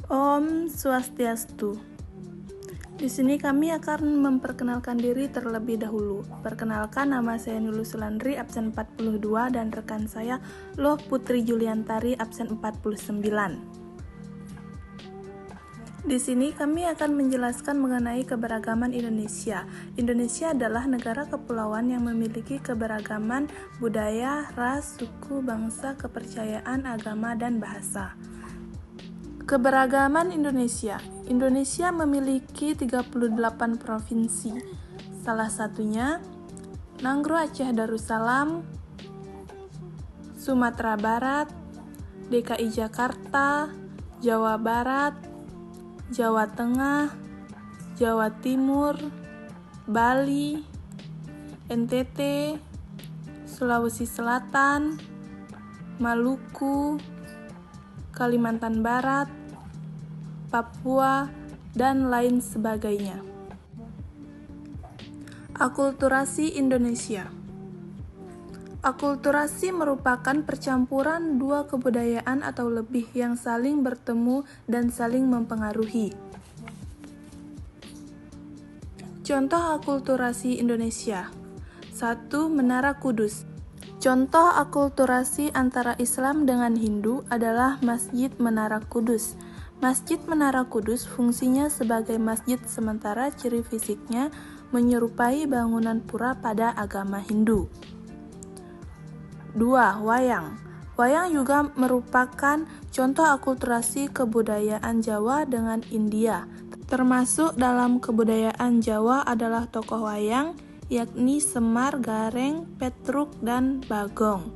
Om Swastiastu. Di sini kami akan memperkenalkan diri terlebih dahulu. Perkenalkan, nama saya Nulu Sulandri, absen 42, dan rekan saya Loh Putri Juliantari, absen 49. Di sini kami akan menjelaskan mengenai keberagaman Indonesia. Indonesia adalah negara kepulauan yang memiliki keberagaman budaya, ras, suku, bangsa, kepercayaan, agama, dan bahasa. Keberagaman Indonesia. Indonesia memiliki 38 provinsi. Salah satunya Nangro Aceh Darussalam, Sumatera Barat, DKI Jakarta, Jawa Barat, Jawa Tengah, Jawa Timur, Bali, NTT, Sulawesi Selatan, Maluku, Kalimantan Barat, Papua, dan lain sebagainya. Akulturasi Indonesia. Akulturasi merupakan percampuran dua kebudayaan atau lebih yang saling bertemu dan saling mempengaruhi. Contoh akulturasi Indonesia. 1. Menara Kudus. Contoh akulturasi antara Islam dengan Hindu adalah Masjid Menara Kudus. Masjid Menara Kudus fungsinya sebagai masjid sementara ciri fisiknya menyerupai bangunan pura pada agama Hindu. 2. Wayang. Wayang juga merupakan contoh akulturasi kebudayaan Jawa dengan India. Termasuk dalam kebudayaan Jawa adalah tokoh wayang, yakni Semar, Gareng, Petruk, dan Bagong.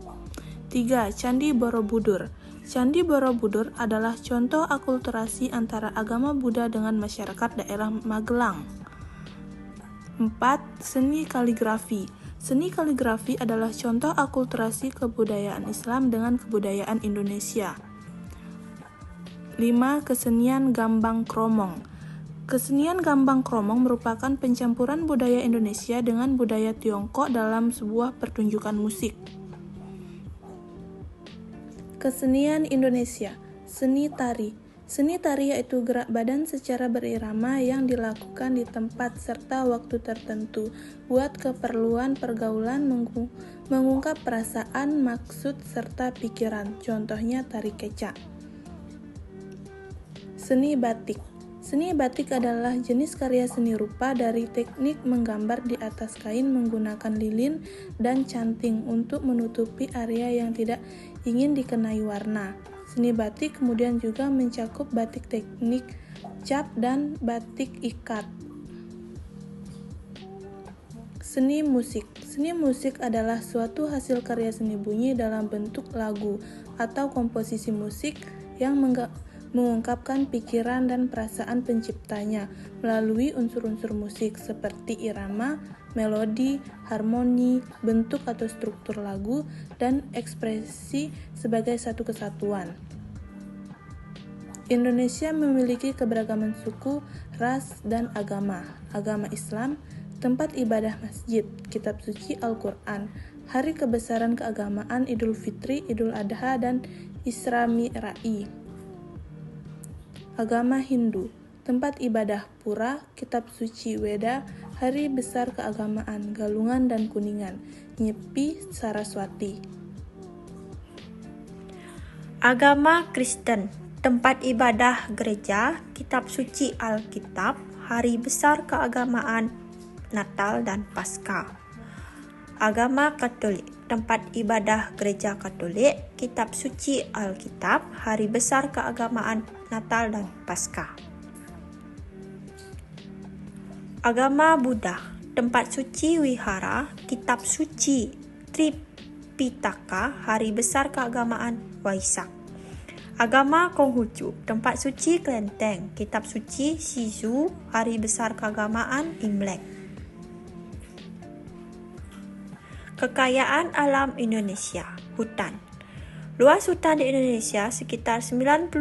3. Candi Borobudur. Candi Borobudur adalah contoh akulturasi antara agama Buddha dengan masyarakat daerah Magelang. 4. Seni kaligrafi. Seni kaligrafi adalah contoh akulturasi kebudayaan Islam dengan kebudayaan Indonesia. 5. Kesenian Gambang Kromong. Kesenian Gambang Kromong merupakan pencampuran budaya Indonesia dengan budaya Tiongkok dalam sebuah pertunjukan musik. Kesenian Indonesia. Seni tari. Seni tari yaitu gerak badan secara berirama yang dilakukan di tempat serta waktu tertentu buat keperluan pergaulan, mengungkap perasaan, maksud, serta pikiran. Contohnya tari kecak. Seni batik. Seni batik adalah jenis karya seni rupa dari teknik menggambar di atas kain menggunakan lilin dan canting untuk menutupi area yang tidak ingin dikenai warna. Seni batik kemudian juga mencakup batik teknik cap dan batik ikat. Seni musik. Seni musik adalah suatu hasil karya seni bunyi dalam bentuk lagu atau komposisi musik yang mengungkapkan pikiran dan perasaan penciptanya melalui unsur-unsur musik seperti irama, melodi, harmoni, bentuk atau struktur lagu, dan ekspresi sebagai satu kesatuan. Indonesia memiliki keberagaman suku, ras, dan agama. Agama Islam, tempat ibadah masjid, kitab suci Al-Quran, hari kebesaran keagamaan Idul Fitri, Idul Adha, dan Isra Mi'raj. Agama Hindu, tempat ibadah pura, kitab suci Weda, hari besar keagamaan Galungan dan Kuningan, Nyepi, Saraswati. Agama Kristen, tempat ibadah gereja, kitab suci Alkitab, hari besar keagamaan Natal dan Paskah. Agama Katolik, tempat ibadah gereja Katolik, kitab suci Alkitab, hari besar keagamaan Natal dan Paskah. Agama Buddha, tempat suci wihara, kitab suci Tripitaka, hari besar keagamaan Waisak. Agama Konghucu, tempat suci kelenteng, kitab suci Shizu, hari besar keagamaan Imlek. Kekayaan alam Indonesia, hutan. Luas hutan di Indonesia sekitar 99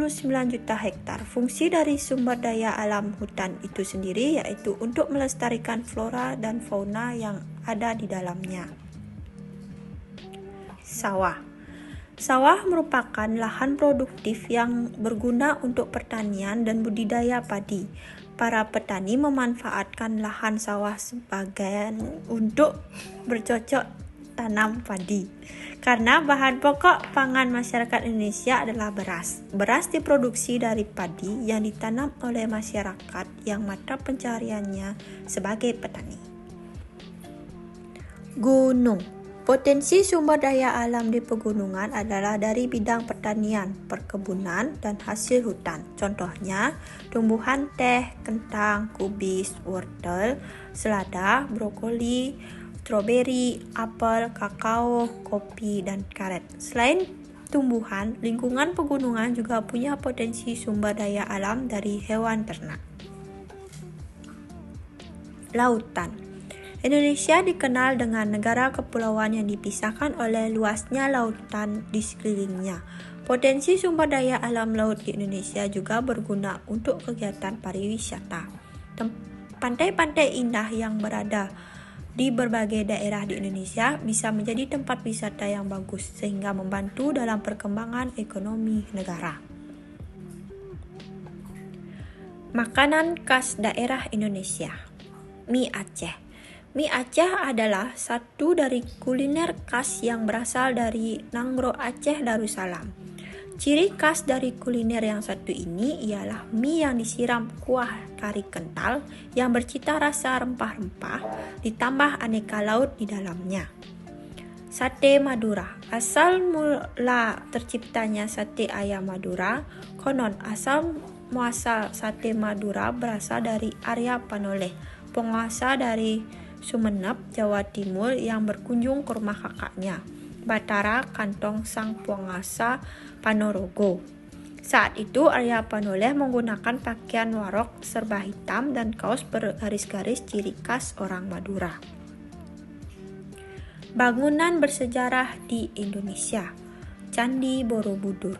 juta hektar. Fungsi dari sumber daya alam hutan itu sendiri yaitu untuk melestarikan flora dan fauna yang ada di dalamnya. Sawah. Sawah merupakan lahan produktif yang berguna untuk pertanian dan budidaya padi. Para petani memanfaatkan lahan sawah sebagian untuk bercocok tanam padi. Karena bahan pokok pangan masyarakat Indonesia adalah beras. Beras diproduksi dari padi yang ditanam oleh masyarakat yang mata pencahariannya sebagai petani. Gunung. Potensi sumber daya alam di pegunungan adalah dari bidang pertanian, perkebunan, dan hasil hutan. Contohnya, tumbuhan teh, kentang, kubis, wortel, selada, brokoli, stroberi, apel, kakao, kopi, dan karet. Selain tumbuhan, lingkungan pegunungan juga punya potensi sumber daya alam dari hewan ternak. Lautan. Indonesia dikenal dengan negara kepulauan yang dipisahkan oleh luasnya lautan di sekelilingnya. Potensi sumber daya alam laut di Indonesia juga berguna untuk kegiatan pariwisata. Pantai-pantai indah yang berada di berbagai daerah di Indonesia bisa menjadi tempat wisata yang bagus sehingga membantu dalam perkembangan ekonomi negara. Makanan khas daerah Indonesia. Mie Aceh. Mie Aceh adalah satu dari kuliner khas yang berasal dari Nanggro Aceh Darussalam. Ciri khas dari kuliner yang satu ini ialah mie yang disiram kuah kari kental yang bercita rasa rempah-rempah ditambah aneka lauk di dalamnya. Sate Madura. Asal mula terciptanya sate ayam Madura, konon asal muasal sate Madura berasal dari Arya Panoleh, penguasa dari Sumeneb, Jawa Timur yang berkunjung ke rumah kakaknya, Batara Kantong Sang Penguasa Panorogo. Saat itu Arya Panoleh menggunakan pakaian warok serba hitam dan kaos bergaris-garis ciri khas orang Madura. Bangunan bersejarah di Indonesia. Candi Borobudur.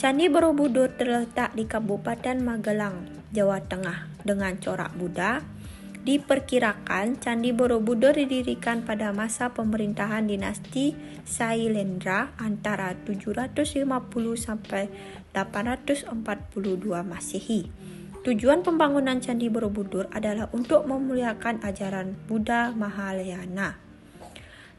Candi Borobudur terletak di Kabupaten Magelang, Jawa Tengah dengan corak Buddha. Diperkirakan Candi Borobudur didirikan pada masa pemerintahan dinasti Sailendra antara 750 sampai 842 Masehi. Tujuan pembangunan Candi Borobudur adalah untuk memuliakan ajaran Buddha Mahayana.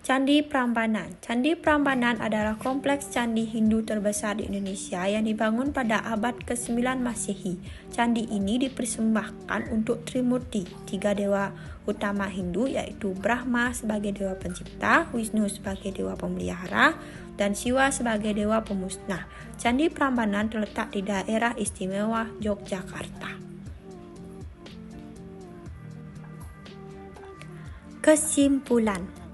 Candi Prambanan. Candi Prambanan adalah kompleks candi Hindu terbesar di Indonesia yang dibangun pada abad ke-9 Masehi. Candi ini dipersembahkan untuk Trimurti, tiga dewa utama Hindu yaitu Brahma sebagai dewa pencipta, Wisnu sebagai dewa pemelihara, dan Siwa sebagai dewa pemusnah. Candi Prambanan terletak di daerah istimewa Yogyakarta. Kesimpulan.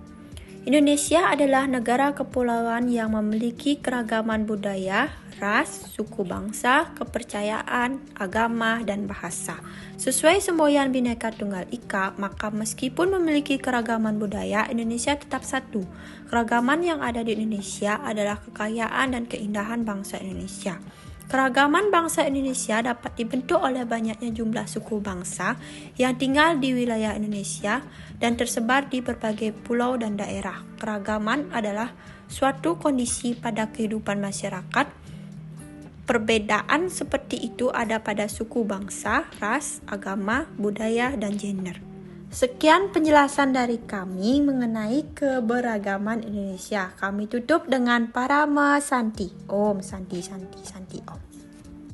Indonesia adalah negara kepulauan yang memiliki keragaman budaya, ras, suku bangsa, kepercayaan, agama, dan bahasa. Sesuai semboyan Bhinneka Tunggal Ika, maka meskipun memiliki keragaman budaya, Indonesia tetap satu. Keragaman yang ada di Indonesia adalah kekayaan dan keindahan bangsa Indonesia. Keragaman bangsa Indonesia dapat dibentuk oleh banyaknya jumlah suku bangsa yang tinggal di wilayah Indonesia dan tersebar di berbagai pulau dan daerah. Keragaman adalah suatu kondisi pada kehidupan masyarakat. Perbedaan seperti itu ada pada suku bangsa, ras, agama, budaya, dan gender. Sekian penjelasan dari kami mengenai keberagaman Indonesia. Kami tutup dengan Parama Santi. Om Santi Santi Santi Om.